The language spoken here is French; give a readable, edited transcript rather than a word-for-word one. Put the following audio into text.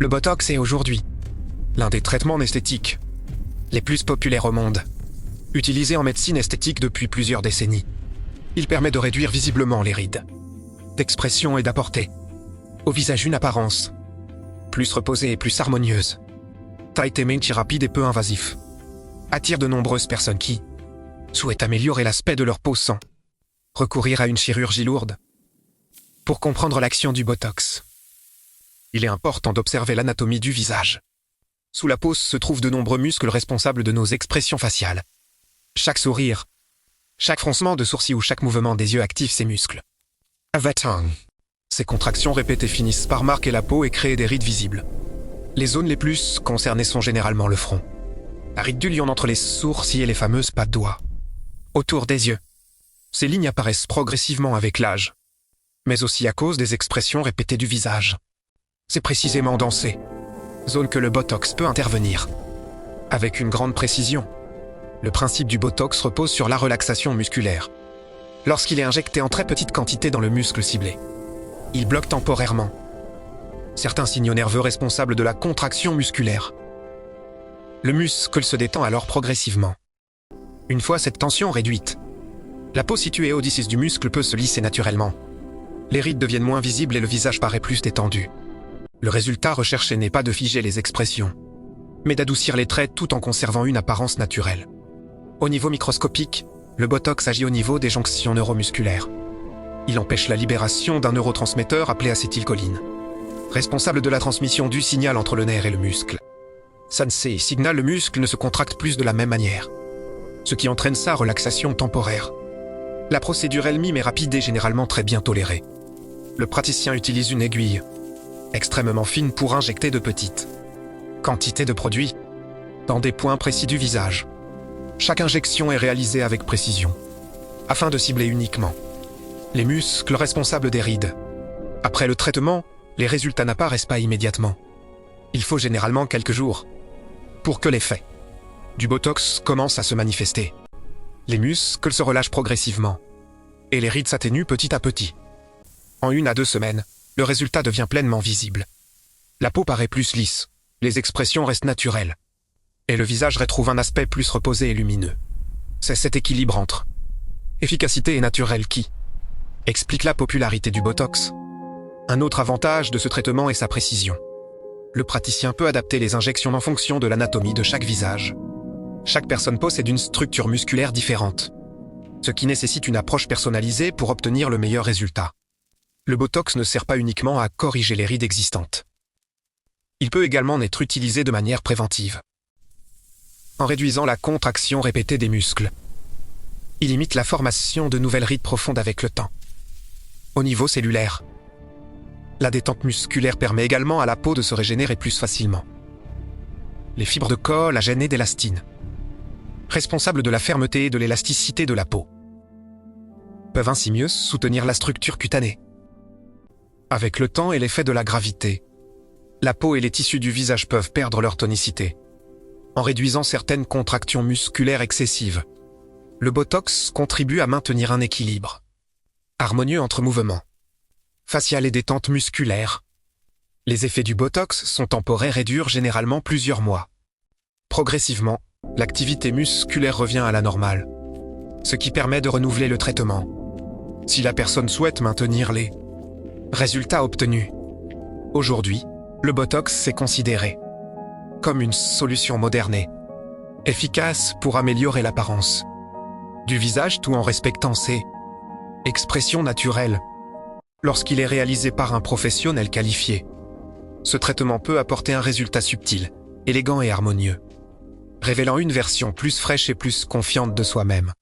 Le Botox est aujourd'hui l'un des traitements esthétiques les plus populaires au monde, utilisé en médecine esthétique depuis plusieurs décennies. Il permet de réduire visiblement les rides, d'expression et d'apporter au visage une apparence plus reposée et plus harmonieuse. Traitement rapide et peu invasif attire de nombreuses personnes qui souhaitent améliorer l'aspect de leur peau sans recourir à une chirurgie lourde. Pour comprendre l'action du Botox, il est important d'observer l'anatomie du visage. Sous la peau se trouvent de nombreux muscles responsables de nos expressions faciales. Chaque sourire, chaque froncement de sourcils ou chaque mouvement des yeux active ces muscles. Ces contractions répétées finissent par marquer la peau et créer des rides visibles. Les zones les plus concernées sont généralement le front, la ride du lion entre les sourcils et les fameuses pattes doigts. Autour des yeux, ces lignes apparaissent progressivement avec l'âge, mais aussi à cause des expressions répétées du visage. C'est précisément dans ces zones que le Botox peut intervenir. Avec une grande précision, le principe du Botox repose sur la relaxation musculaire. Lorsqu'il est injecté en très petite quantité dans le muscle ciblé, il bloque temporairement certains signaux nerveux responsables de la contraction musculaire. Le muscle se détend alors progressivement. Une fois cette tension réduite, la peau située au-dessus du muscle peut se lisser naturellement. Les rides deviennent moins visibles et le visage paraît plus détendu. Le résultat recherché n'est pas de figer les expressions, mais d'adoucir les traits tout en conservant une apparence naturelle. Au niveau microscopique, le Botox agit au niveau des jonctions neuromusculaires. Il empêche la libération d'un neurotransmetteur appelé acétylcholine, responsable de la transmission du signal entre le nerf et le muscle. Ce signal, le muscle ne se contracte plus de la même manière, ce qui entraîne sa relaxation temporaire. La procédure elle-même est rapide et généralement très bien tolérée. Le praticien utilise une aiguille extrêmement fine pour injecter de petites quantités de produits dans des points précis du visage. Chaque injection est réalisée avec précision, afin de cibler uniquement les muscles responsables des rides. Après le traitement, les résultats n'apparaissent pas immédiatement. Il faut généralement quelques jours pour que l'effet du Botox commence à se manifester. Les muscles se relâchent progressivement et les rides s'atténuent petit à petit. En 1 à 2 semaines, le résultat devient pleinement visible. La peau paraît plus lisse, les expressions restent naturelles, et le visage retrouve un aspect plus reposé et lumineux. C'est cet équilibre entre efficacité et naturel qui explique la popularité du Botox. Un autre avantage de ce traitement est sa précision. Le praticien peut adapter les injections en fonction de l'anatomie de chaque visage. Chaque personne possède une structure musculaire différente, ce qui nécessite une approche personnalisée pour obtenir le meilleur résultat. Le Botox ne sert pas uniquement à corriger les rides existantes. Il peut également être utilisé de manière préventive, en réduisant la contraction répétée des muscles. Il imite la formation de nouvelles rides profondes avec le temps. Au niveau cellulaire, la détente musculaire permet également à la peau de se régénérer plus facilement. Les fibres de collagène et d'élastine, responsables de la fermeté et de l'élasticité de la peau, peuvent ainsi mieux soutenir la structure cutanée. Avec le temps et l'effet de la gravité, la peau et les tissus du visage peuvent perdre leur tonicité, en réduisant certaines contractions musculaires excessives. Le Botox contribue à maintenir un équilibre harmonieux entre mouvements facial et détente musculaire. Les effets du Botox sont temporaires et durent généralement plusieurs mois. Progressivement, l'activité musculaire revient à la normale, ce qui permet de renouveler le traitement. Si la personne souhaite maintenir les résultats obtenus, aujourd'hui, le Botox est considéré comme une solution moderne et efficace pour améliorer l'apparence du visage tout en respectant ses expressions naturelles. Lorsqu'il est réalisé par un professionnel qualifié, ce traitement peut apporter un résultat subtil, élégant et harmonieux, révélant une version plus fraîche et plus confiante de soi-même.